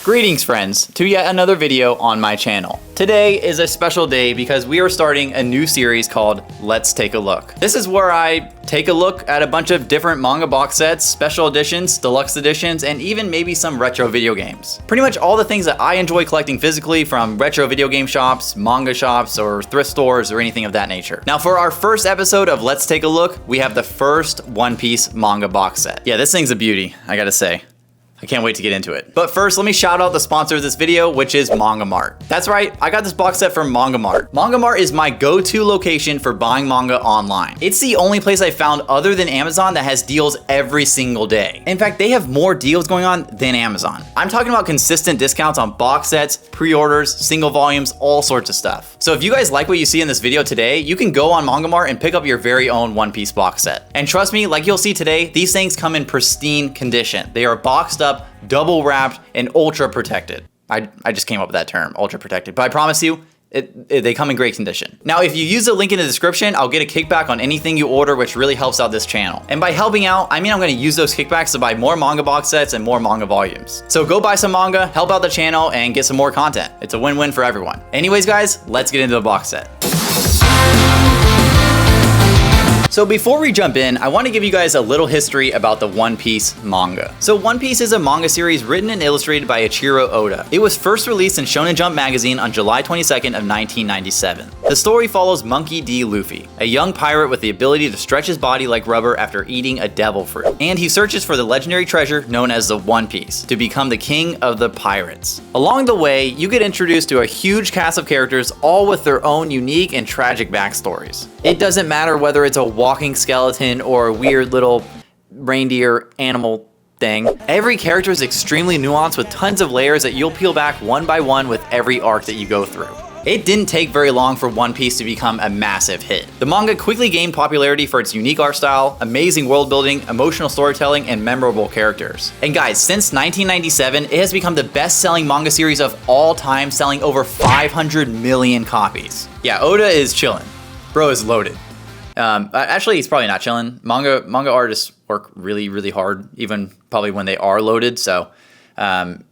Greetings friends, to yet another video on my channel. Today is a special day because we are starting a new series called Let's Take a Look. This is where I take a look at a bunch of different manga box sets, special editions, deluxe editions, and even maybe some retro video games. Pretty much all the things that I enjoy collecting physically, from retro video game shops, manga shops, or thrift stores, or anything of that nature. Now for our first episode of Let's Take a Look, we have the first One Piece manga box set. Yeah, this thing's a beauty, I gotta say. I can't wait to get into it. But first, let me shout out the sponsor of this video, which is Manga Mart. That's right, I got this box set from Manga Mart. Manga Mart is my go-to location for buying manga online. It's the only place I found other than Amazon that has deals every single day. In fact, they have more deals going on than Amazon. I'm talking about consistent discounts on box sets, pre-orders, single volumes, all sorts of stuff. So if you guys like what you see in this video today, you can go on Manga Mart and pick up your very own One Piece box set. And trust me, like you'll see today, these things come in pristine condition. They are boxed up, double wrapped, and ultra protected. I just came up with that term, ultra protected, but I promise you, they come in great condition. Now, if you use the link in the description, I'll get a kickback on anything you order, which really helps out this channel. And by helping out, I mean I'm gonna use those kickbacks to buy more manga box sets and more manga volumes. So go buy some manga, help out the channel, and get some more content. It's a win-win for everyone. Anyways, guys, let's get into the box set. So before we jump in, I want to give you guys a little history about the One Piece manga. So One Piece is a manga series written and illustrated by Eiichiro Oda. It was first released in Shonen Jump magazine on July 22nd of 1997. The story follows Monkey D. Luffy, a young pirate with the ability to stretch his body like rubber after eating a devil fruit. And he searches for the legendary treasure known as the One Piece to become the king of the pirates. Along the way, you get introduced to a huge cast of characters, all with their own unique and tragic backstories. It doesn't matter whether it's a walking skeleton or a weird little reindeer animal thing. Every character is extremely nuanced with tons of layers that you'll peel back one by one with every arc that you go through. It didn't take very long for One Piece to become a massive hit. The manga quickly gained popularity for its unique art style, amazing world building, emotional storytelling, and memorable characters. And guys, since 1997, it has become the best-selling manga series of all time, selling over 500 million copies. Yeah, Oda is chillin'. Bro is loaded. Actually, he's probably not chilling. Manga artists work really hard, even probably when they are loaded. So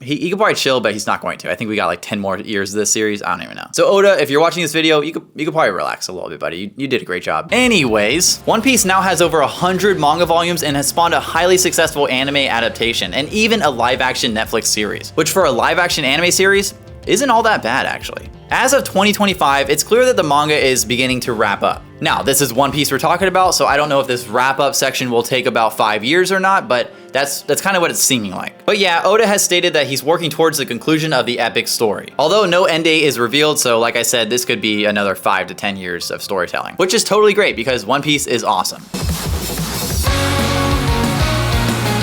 he could probably chill, but he's not going to. I think we got like 10 more years of this series. I don't even know. So Oda, if you're watching this video, you could probably relax a little bit, buddy. You did a great job. Anyways, One Piece now has over 100 manga volumes and has spawned a highly successful anime adaptation and even a live-action Netflix series, which for a live-action anime series isn't all that bad, actually. As of 2025, it's clear that the manga is beginning to wrap up. Now, this is One Piece we're talking about, so I don't know if this wrap-up section will take about 5 years or not, but that's kind of what it's seeming like. But yeah, Oda has stated that he's working towards the conclusion of the epic story. Although no end date is revealed, so like I said, this could be another 5 to 10 years of storytelling, which is totally great because One Piece is awesome.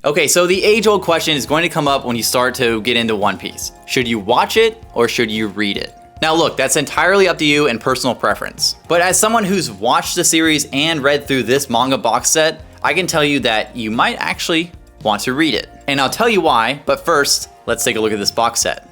Okay, so the age-old question is going to come up when you start to get into One Piece. Should you watch it or should you read it? Now look, that's entirely up to you and personal preference. But as someone who's watched the series and read through this manga box set, I can tell you that you might actually want to read it. And I'll tell you why, but first, let's take a look at this box set.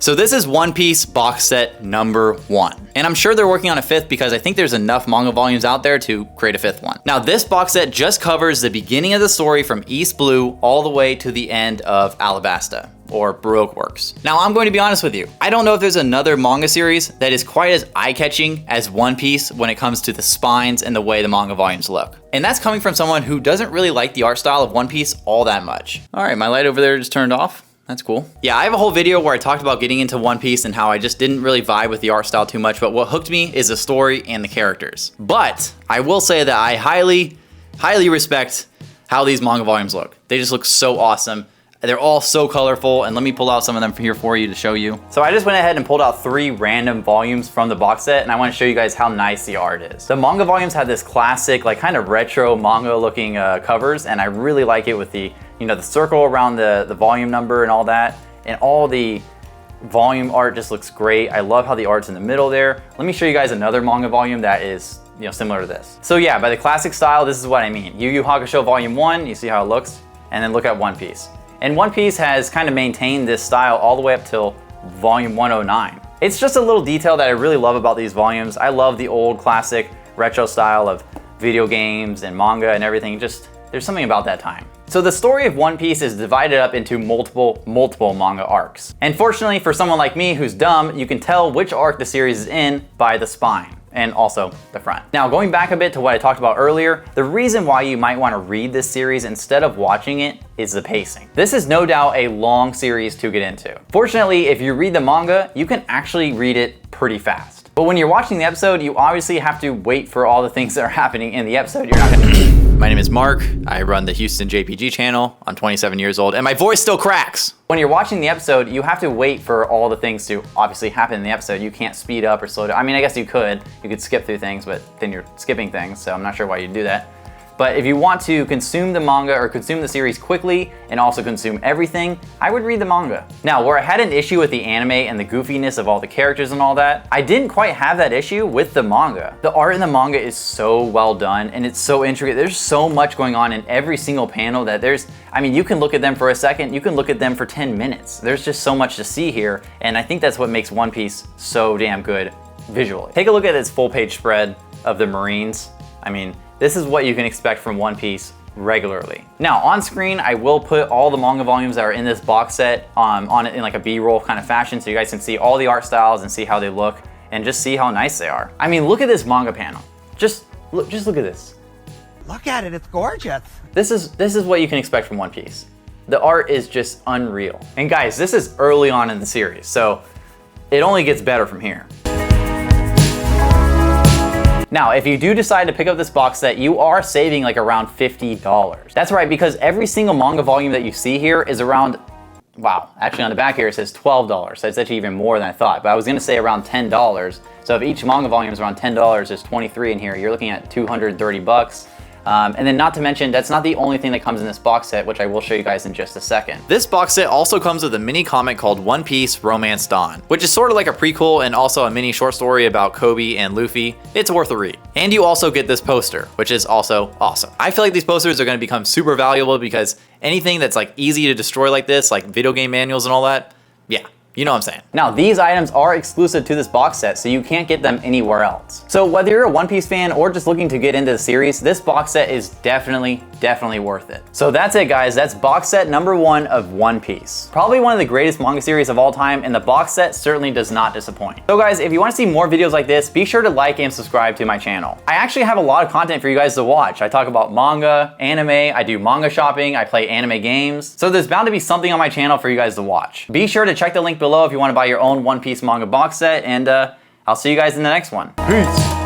So this is One Piece box set number 1. And I'm sure they're working on a 5th because I think there's enough manga volumes out there to create a 5th one. Now this box set just covers the beginning of the story from East Blue all the way to the end of Alabasta, or Baroque works. Now I'm going to be honest with you, I don't know if there's another manga series that is quite as eye-catching as One Piece when it comes to the spines and the way the manga volumes look. And that's coming from someone who doesn't really like the art style of One Piece all that much. All right, my light over there just turned off. That's cool. Yeah, I have a whole video where I talked about getting into One Piece and how I just didn't really vibe with the art style too much, but what hooked me is the story and the characters. But I will say that I highly respect how these manga volumes look. They just look so awesome. They're all so colorful, and let me pull out some of them here for you to show you. So I just went ahead and pulled out 3 random volumes from the box set, and I want to show you guys how nice the art is. The manga volumes have this classic, like kind of retro manga looking covers, and I really like it with the, you know, the circle around the volume number and all that, and all the volume art just looks great. I love how the art's in the middle there. Let me show you guys another manga volume that is, you know, similar to this. So yeah, by the classic style, this is what I mean. Yu Yu Hakusho Volume 1, you see how it looks, and then look at One Piece. And One Piece has kind of maintained this style all the way up till volume 109. It's just a little detail that I really love about these volumes. I love the old classic retro style of video games and manga and everything. Just, there's something about that time. So the story of One Piece is divided up into multiple manga arcs. And fortunately for someone like me who's dumb, you can tell which arc the series is in by the spine and also the front. Now, going back a bit to what I talked about earlier, the reason why you might want to read this series instead of watching it is the pacing. This is no doubt a long series to get into. Fortunately, if you read the manga, you can actually read it pretty fast. But when you're watching the episode, you obviously have to wait for all the things that are happening in the episode. You're not gonna My name is Mark. I run the Houston JPG channel. I'm 27 years old and my voice still cracks. When you're watching the episode, you have to wait for all the things to obviously happen in the episode. You can't speed up or slow down. I mean, I guess you could skip through things, but then you're skipping things, so I'm not sure why you'd do that. But if you want to consume the manga or consume the series quickly and also consume everything, I would read the manga. Now, where I had an issue with the anime and the goofiness of all the characters and all that, I didn't quite have that issue with the manga. The art in the manga is so well done and it's so intricate. There's so much going on in every single panel that I mean, you can look at them for a second, you can look at them for 10 minutes. There's just so much to see here, and I think that's what makes One Piece so damn good visually. Take a look at this full page spread of the Marines. I mean, this is what you can expect from One Piece regularly. Now, on screen, I will put all the manga volumes that are in this box set on it in like a B-roll kind of fashion so you guys can see all the art styles and see how they look and just see how nice they are. I mean, look at this manga panel. Just look at this. Look at it, it's gorgeous. This is what you can expect from One Piece. The art is just unreal. And guys, this is early on in the series, so it only gets better from here. Now, if you do decide to pick up this box set, you are saving like around $50. That's right, because every single manga volume that you see here is around, wow, actually on the back here it says $12. So it's actually even more than I thought, but I was gonna say around $10. So if each manga volume is around $10, there's 23 in here, you're looking at 230 bucks. And then not to mention, that's not the only thing that comes in this box set, which I will show you guys in just a second. This box set also comes with a mini comic called One Piece Romance Dawn, which is sort of like a prequel and also a mini short story about Kobe and Luffy. It's worth a read. And you also get this poster, which is also awesome. I feel like these posters are gonna become super valuable because anything that's like easy to destroy like this, like video game manuals and all that, yeah. You know what I'm saying. Now, these items are exclusive to this box set, so you can't get them anywhere else. So whether you're a One Piece fan or just looking to get into the series, this box set is definitely worth it. So that's it, guys. That's box set number 1 of One Piece. Probably one of the greatest manga series of all time, and the box set certainly does not disappoint. So guys, if you want to see more videos like this, be sure to like and subscribe to my channel. I actually have a lot of content for you guys to watch. I talk about manga, anime, I do manga shopping, I play anime games. So there's bound to be something on my channel for you guys to watch. Be sure to check the link below if you want to buy your own One Piece manga box set, and I'll see you guys in the next one. Peace.